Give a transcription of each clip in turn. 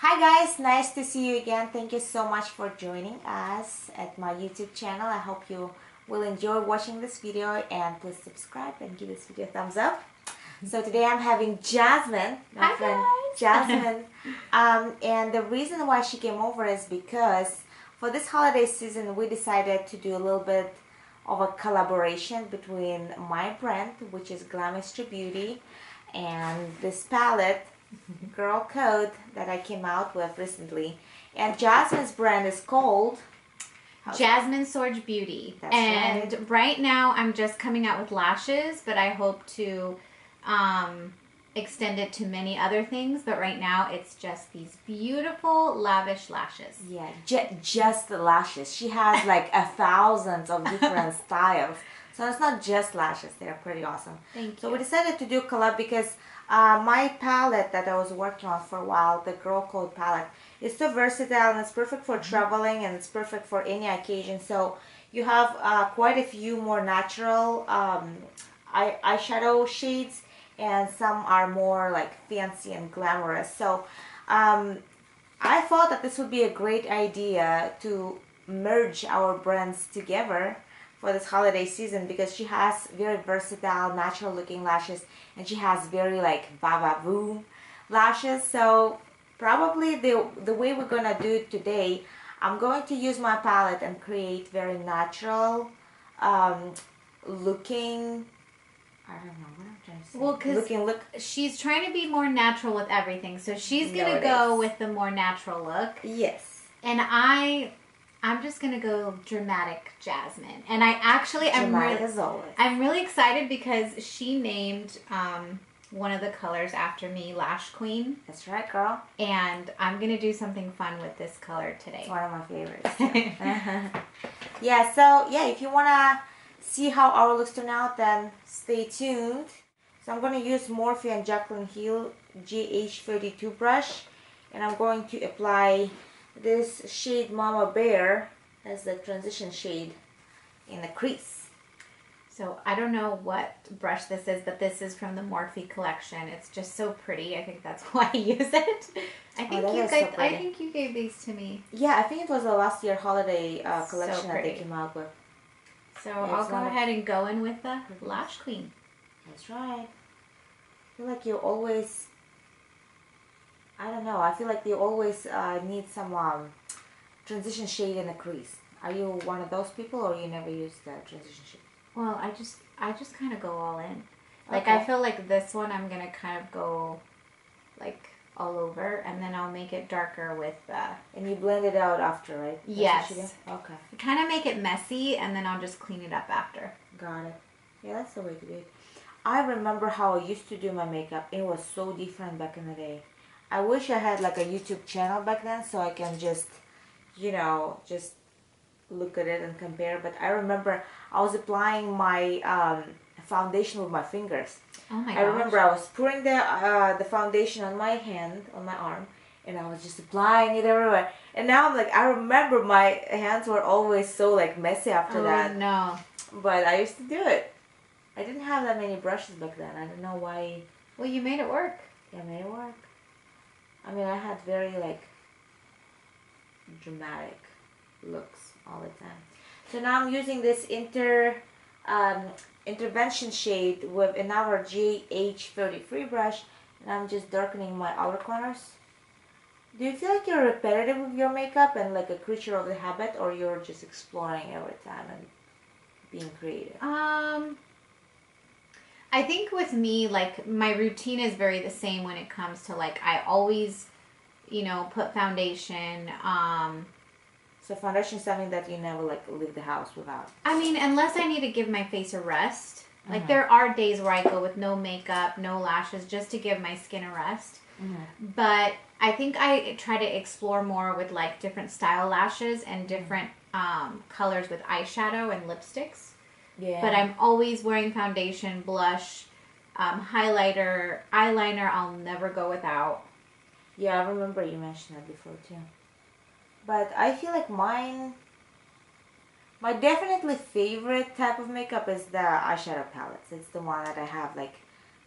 Hi guys, nice to see you again. Thank you so much for joining us at my YouTube channel. I hope you will enjoy watching this video, and please subscribe and give this video a thumbs up. So today I'm having Jasmine, my friend Jasmine, and the reason why she came over is because for this holiday season we decided to do a little bit of a collaboration between my brand, which is Glamistry Beauty, and this palette Girl Code that I came out with recently. And Jasmine's brand is called Jasmine Sorge Beauty. That's and right now I'm just coming out with lashes, but I hope to extend it to many other things. But right now it's just these beautiful lavish lashes. Yeah, just the lashes. She has like 1,000 of different styles. So it's not just lashes. They're pretty awesome. Thank you. So we decided to do a collab because my palette that I was working on for a while, the Girl Code palette, is so versatile and it's perfect for traveling and it's perfect for any occasion. So you have quite a few more natural eyeshadow shades, and some are more like fancy and glamorous. So I thought that this would be a great idea to merge our brands together for this holiday season, because she has very versatile natural looking lashes and she has very like baba boom lashes. So probably the way we're gonna do it today, I'm going to use my palette and create very natural looking, I don't know what I'm trying to say. Well, because she's trying to be more natural with everything, so she's gonna go with the more natural look. Yes. And I'm just gonna go dramatic Jasmine. And I'm really excited because she named one of the colors after me, Lash Queen. That's right, girl. And I'm gonna do something fun with this color today. It's one of my favorites. Yeah, so yeah, if you wanna see how our looks turn out, then stay tuned. So I'm gonna use Morphe and Jaclyn Hill GH32 brush, and I'm going to apply this shade Mama Bear as the transition shade in the crease. So I don't know what brush this is, but this is from the Morphe collection. It's just so pretty. I think that's why I use it. I think you gave these to me. Yeah, I think it was a last year holiday collection that they came out with. So yeah, I'll go ahead and go in with the Lash Queen. That's right. I feel like you always, I don't know, I feel like you always need some transition shade in the crease. Are you one of those people, or you never use the transition shade? Well, I just kind of go all in. Like, okay. I feel like this one I'm going to kind of go like all over, and then I'll make it darker with and you blend it out after, right? That's yes. Okay. Kind of make it messy, and then I'll just clean it up after. Got it. Yeah, that's the way to do it. I remember how I used to do my makeup. It was so different back in the day. I wish I had like a YouTube channel back then so I can just, you know, just look at it and compare. But I remember I was applying my foundation with my fingers. Oh my gosh. I remember I was pouring the foundation on my hand, on my arm, and I was just applying it everywhere. And now I'm like, I remember my hands were always so like messy after that. Oh no. But I used to do it. I didn't have that many brushes back then. I don't know why. Well, you made it work. Yeah, I made it work. I mean, I had very like dramatic looks all the time. So now I'm using this intervention shade with another GH33 brush, and I'm just darkening my outer corners. Do you feel like you're repetitive with your makeup and like a creature of the habit, or you're just exploring every time and being creative? I think with me, like, my routine is very the same when it comes to, like, I always, you know, put foundation. So foundation is something that you never, like, leave the house without? I mean, unless I need to give my face a rest. Like, there are days where I go with no makeup, no lashes, just to give my skin a rest. But I think I try to explore more with, like, different style lashes and different colors with eyeshadow and lipsticks. Yeah. But I'm always wearing foundation, blush, highlighter, eyeliner. I'll never go without. Yeah, I remember you mentioned that before too. But I feel like my definitely favorite type of makeup is the eyeshadow palettes. It's the one that I have like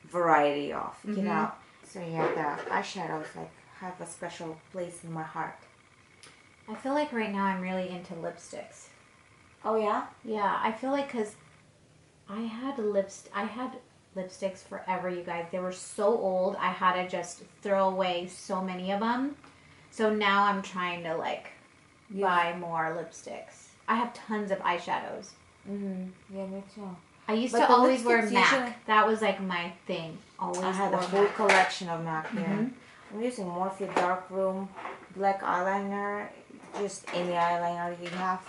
variety of, you know. So yeah, the eyeshadows like have a special place in my heart. I feel like right now I'm really into lipsticks. Oh yeah? Yeah, I feel like because I had lipsticks forever, you guys. They were so old. I had to just throw away so many of them. So now I'm trying to like buy more lipsticks. I have tons of eyeshadows. Yeah, me too. I used But to the always wear lipsticks MAC. usually- That was like my thing. Always I had a wore whole MAC. collection of MAC here. I'm using Morphe Dark Room black eyeliner, just any eyeliner you have.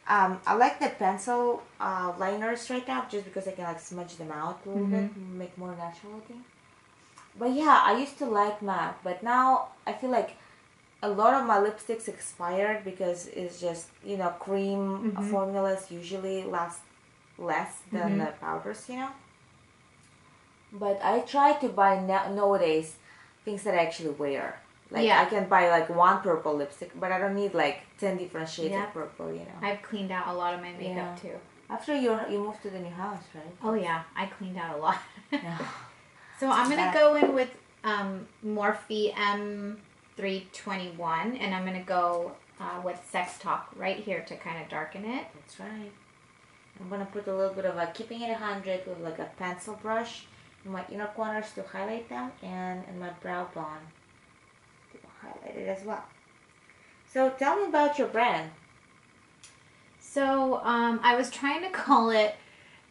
I like the pencil liners right now just because I can like smudge them out a little bit, make more natural looking. But yeah, I used to like MAC, but now I feel like a lot of my lipsticks expired because it's just, you know, cream formulas usually last less than the powders, you know. But I try to buy nowadays things that I actually wear. Like I can buy like one purple lipstick, but I don't need like 10 different shades of purple, you know. I've cleaned out a lot of my makeup too. After you moved to the new house, right? Oh yeah, I cleaned out a lot. Yeah. So I'm gonna go in with Morphe M321, and I'm gonna go with Sex Talk right here to kind of darken it. That's right. I'm gonna put a little bit of a keeping it 100 with like a pencil brush in my inner corners to highlight them, and in my brow bone to highlight it as well. So tell me about your brand. So I was trying to call it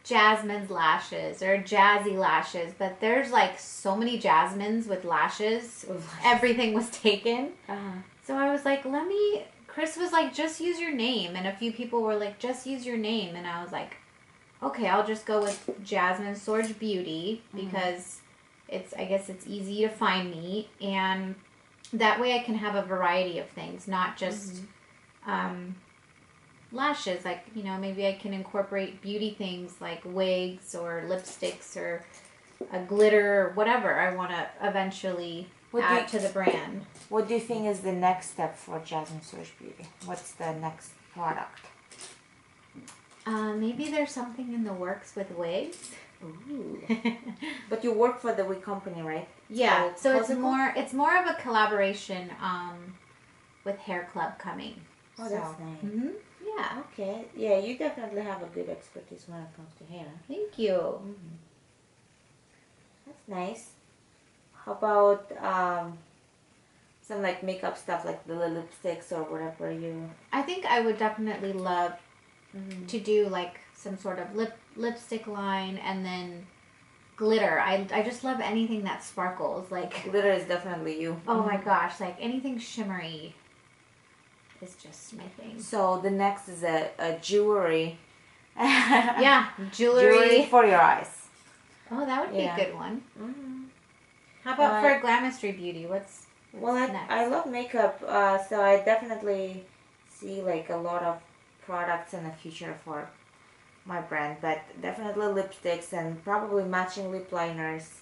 Jasmine's Lashes or Jazzy Lashes, but there's like so many Jasmines with lashes. Everything was taken. So I was like, Chris was like, just use your name. And a few people were like, just use your name. And I was like, okay, I'll just go with Jasmine Sorge Beauty because I guess it's easy to find me. And that way I can have a variety of things, not just lashes. Like, you know, maybe I can incorporate beauty things like wigs or lipsticks or a glitter or whatever I want to eventually add to the brand. What do you think is the next step for Jasmine Sorge Beauty? What's the next product? Maybe there's something in the works with wigs. Ooh. But you work for the wig company, right? Yeah, so it's more of a collaboration with Hair Club coming. Oh, that's nice. Yeah. Okay. Yeah, you definitely have a good expertise when it comes to hair. Thank you. That's nice. How about some like makeup stuff, like the lipsticks or whatever you... I think I would definitely love to do like some sort of lipstick line and then glitter. I just love anything that sparkles. Like glitter is definitely you. Oh my gosh, like anything shimmery is just my thing. So the next is a jewelry. Yeah, jewelry for your eyes. Oh, that would be a good one. How about for Glamistry Beauty? What's next? I love makeup, so I definitely see like a lot of products in the future for my brand, but definitely lipsticks and probably matching lip liners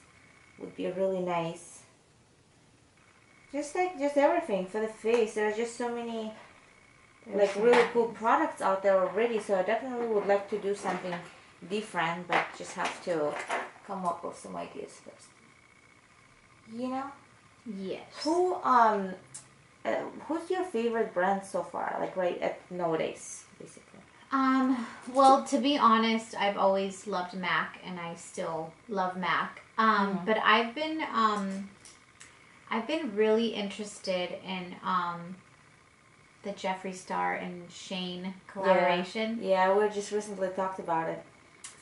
would be really nice. Just everything for the face. There are just so many like really cool products out there already, so I definitely would like to do something different, but just have to come up with some ideas first. You know? Yes. Who's your favorite brand so far? Like nowadays, basically. Well, to be honest, I've always loved MAC, and I still love MAC. But I've been really interested in the Jeffree Star and Shane collaboration. Yeah, we just recently talked about it.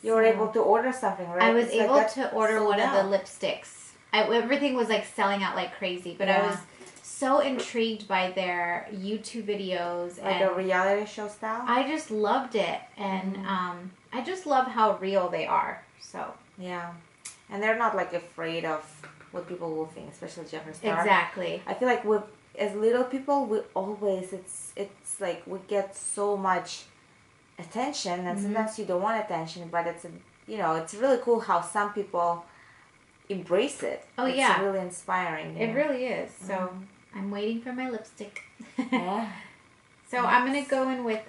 You were able to order something, right? I was able to order one of the lipsticks. Everything was like selling out like crazy, but I was so intrigued by their YouTube videos. Like a reality show style? I just loved it, and I just love how real they are. So yeah, and they're not like afraid of what people will think, especially Jeffree Star. Exactly. I feel like as little people, we always it's like we get so much attention, and sometimes you don't want attention, but it's it's really cool how some people embrace it. Oh, it's really inspiring. It really is. So I'm waiting for my lipstick. Yeah. So I'm gonna go in with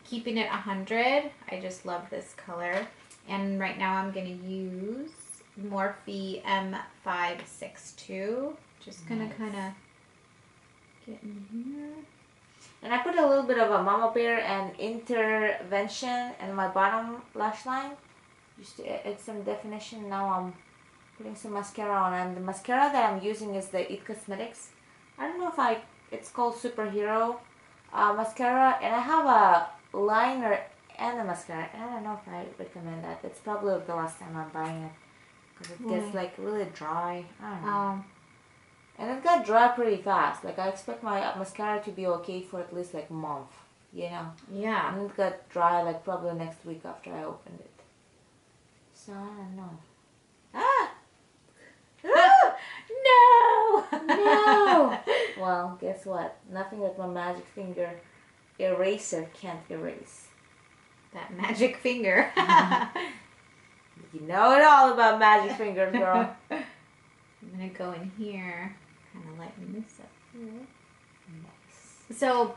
keeping it 100. I just love this color, and right now I'm gonna use Morphe M562. Just gonna kind of Get in here. And I put a little bit of a Mama Bear and intervention in my bottom lash line, just to add some definition. Now I'm putting some mascara on, and the mascara that I'm using is the It Cosmetics. I don't know if it's called Superhero mascara, and I have a liner and a mascara. And I don't know if I recommend that. It's probably the last time I'm buying it because it gets like really dry. I don't know. And it got dry pretty fast. Like I expect my mascara to be okay for at least like a month, you know. Yeah. And it got dry like probably next week after I opened it. So I don't know. Ah! No! No! Well, guess what? Nothing that my magic finger eraser can't erase. That magic finger. You know it all about magic fingers, girl. I'm gonna go in here, kind of lighten this up here. Nice. So,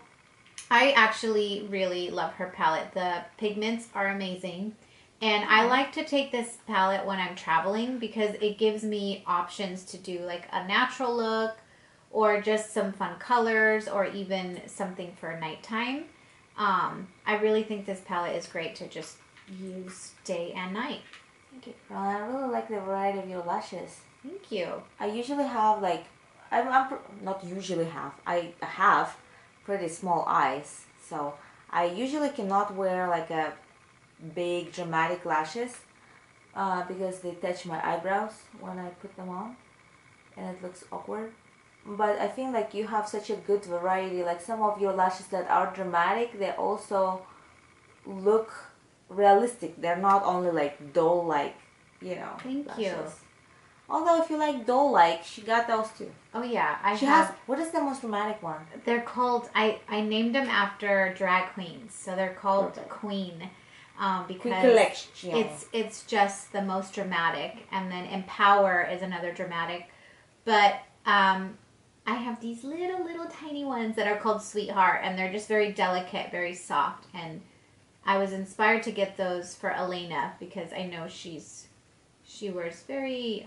I actually really love her palette. The pigments are amazing. And I like to take this palette when I'm traveling because it gives me options to do like a natural look or just some fun colors or even something for nighttime. I really think this palette is great to just use day and night. Thank you, girl. I really like the variety of your lashes. Thank you. I usually have like, not usually have, I have pretty small eyes. So I usually cannot wear like a big dramatic lashes because they touch my eyebrows when I put them on and it looks awkward. But I think like you have such a good variety. Like some of your lashes that are dramatic, they also look realistic. They're not only like doll like, you know. Thank lashes. you. Although if you like doll like, she got those too. Oh yeah, She has, what is the most dramatic one? They're called, I named them after drag queens. So they're called Queen. Because it's just the most dramatic, and then Empower is another dramatic, but I have these little tiny ones that are called Sweetheart, and they're just very delicate, very soft, and I was inspired to get those for Elena because I know she wears very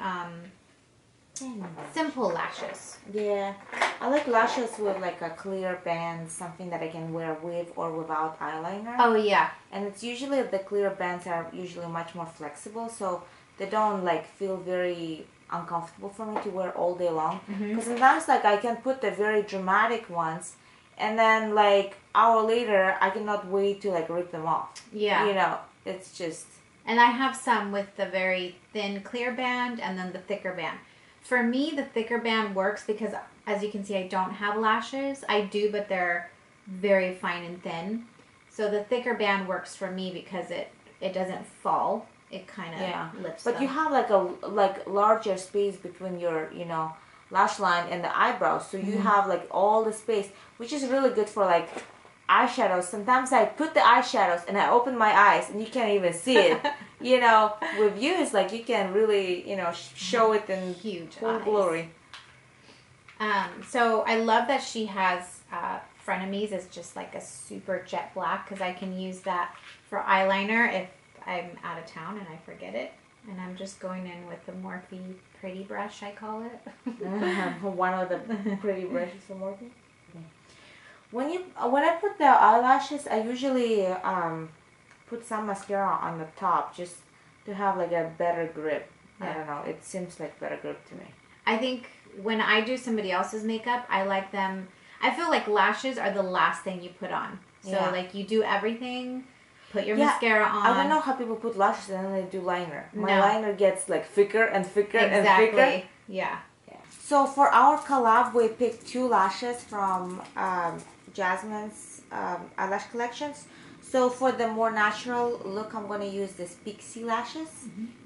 simple lashes. Yeah, I like lashes with like a clear band, something that I can wear with or without eyeliner. Oh yeah. And it's usually, the clear bands are usually much more flexible, so they don't like feel very uncomfortable for me to wear all day long. Because sometimes like I can put the very dramatic ones and then like hour later I cannot wait to like rip them off. Yeah. You know, it's just... And I have some with the very thin clear band and then the thicker band. For me, the thicker band works because, as you can see, I don't have lashes. I do, but they're very fine and thin. So the thicker band works for me because it doesn't fall. It kind of lifts But them. you have like a larger space between your, you know, lash line and the eyebrows. So you have like all the space, which is really good for like eyeshadows. Sometimes I put the eyeshadows and I open my eyes and you can't even see it. You know, with you it's like you can really, you know, show it in huge full glory. So I love that she has frenemies. It's just like a super jet black because I can use that for eyeliner if I'm out of town and I forget it. And I'm just going in with the Morphe Pretty Brush, I call it. One of the pretty brushes for Morphe. When I put the eyelashes, I usually put some mascara on the top just to have like a better grip. I don't know. It seems like better grip to me. I think when I do somebody else's makeup, I like them. I feel like lashes are the last thing you put on. So like you do everything, put your mascara on. I don't know how people put lashes and then they do liner. My liner gets like thicker and thicker and thicker. Yeah. So for our collab, we picked 2 lashes from Jasmine's eyelash collections. So for the more natural look, I'm going to use this Pixie lashes.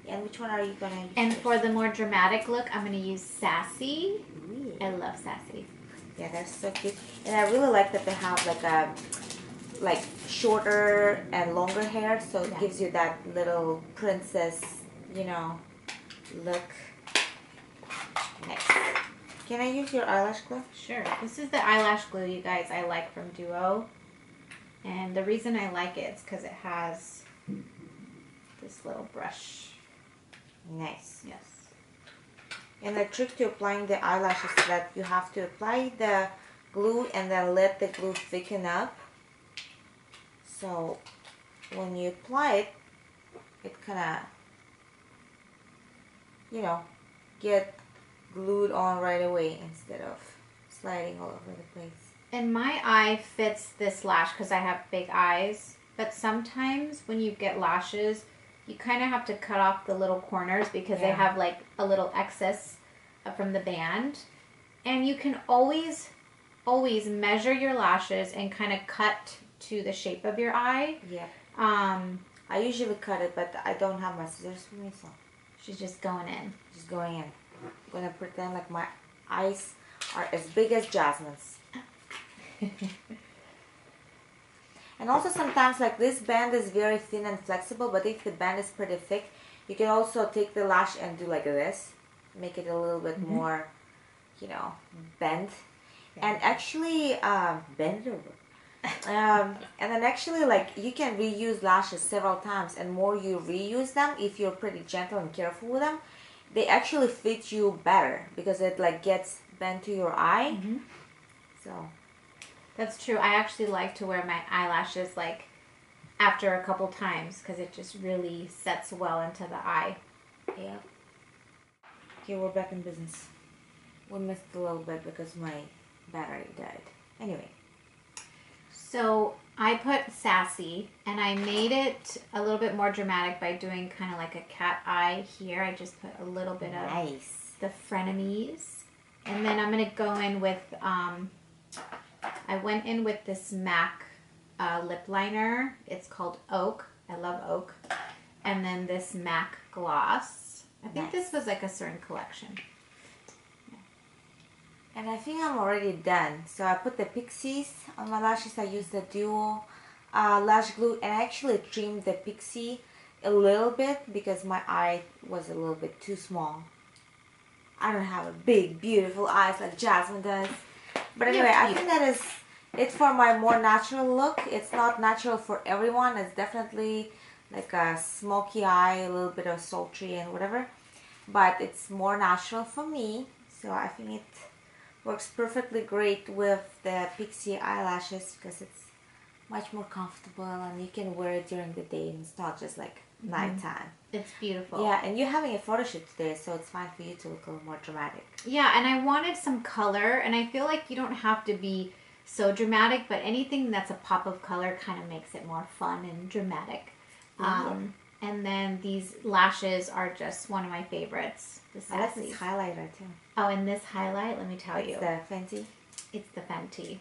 And which one are you going to use? And for the more dramatic look, I'm going to use Sassy. I love Sassy. Yeah, that's so cute. And I really like that they have like a shorter and longer hair, so it gives you that little princess, you know, look. Next. Can I use your eyelash glue? Sure. This is the eyelash glue, you guys, I like from Duo. And the reason I like it is because it has this little brush. Nice. Yes. And the trick to applying the eyelashes is that you have to apply the glue and then let the glue thicken up. So when you apply it, it kind of, you know, get glued on right away instead of sliding all over the place. And my eye fits this lash because I have big eyes. But sometimes when you get lashes, you kind of have to cut off the little corners because they have like a little excess from the band. And you can always measure your lashes and kind of cut to the shape of your eye. Yeah. I usually cut it, but I don't have my scissors with me, so she's just going in. Just going in. I'm gonna pretend like my eyes are as big as Jasmine's. And also sometimes like this band is very thin and flexible, but if the band is pretty thick, you can also take the lash and do like this. Make it a little bit more, you know, bent. And actually, bend over. And then actually, like, you can reuse lashes several times, and more you reuse them, if you're pretty gentle and careful with them, they actually fit you better because it like gets bent to your eye. So that's true. I actually like to wear my eyelashes like after a couple times because it just really sets well into the eye. Yeah. Okay, we're back in business. We missed a little bit because my battery died. Anyway. So I put sassy and I made it a little bit more dramatic by doing kind of like a cat eye here. I just put a little bit of the frenemies. And then I'm going to go in with, I went in with this MAC lip liner. It's called Oak. I love Oak. And then this MAC gloss. I think this was like a certain collection. And I think I'm already done. So I put the pixies on my lashes. I used the duo lash glue, and I actually trimmed the pixie a little bit because my eye was a little bit too small. I don't have a big, beautiful eyes like Jasmine does. But anyway, I think that is it for my more natural look. It's not natural for everyone. It's definitely like a smoky eye, a little bit of sultry and whatever. But it's more natural for me. So I think it works perfectly great with the pixie eyelashes because it's much more comfortable and you can wear it during the day and it's not just like nighttime. It's beautiful. Yeah, and you're having a photo shoot today, so it's fine for you to look a little more dramatic. Yeah, and I wanted some color, and I feel like you don't have to be so dramatic, but anything that's a pop of color kind of makes it more fun and dramatic. And then these lashes are just one of my favorites. The I like this highlighter too. Oh, and this highlight, let me tell you. It's the Fenty. It's the Fenty.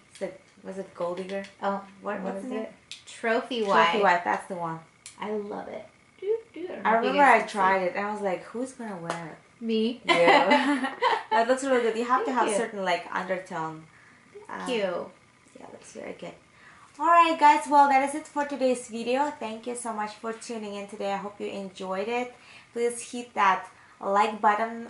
Was it Gold Digger? Oh, what's it? Trophy White. Trophy White, that's the one. I love it. I remember I tried it and I was like, who's gonna wear it? Me. Yeah. That looks really good. You have to have certain like undertone. Thank you. Yeah, looks very good. Alright guys, well that is it for today's video. Thank you so much for tuning in today. I hope you enjoyed it. Please hit that like button,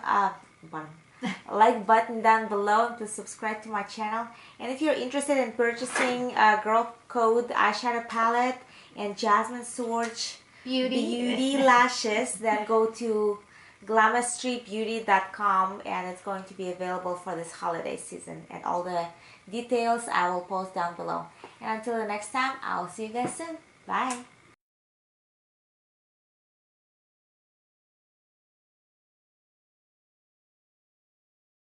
like button down below, and please subscribe to my channel. And if you're interested in purchasing Girl Code eyeshadow palette and Jasmine Swatch Beauty lashes, then go to glamestrybeauty.com and it's going to be available for this holiday season. And all the details I will post down below. And until the next time, I'll see you guys soon. Bye.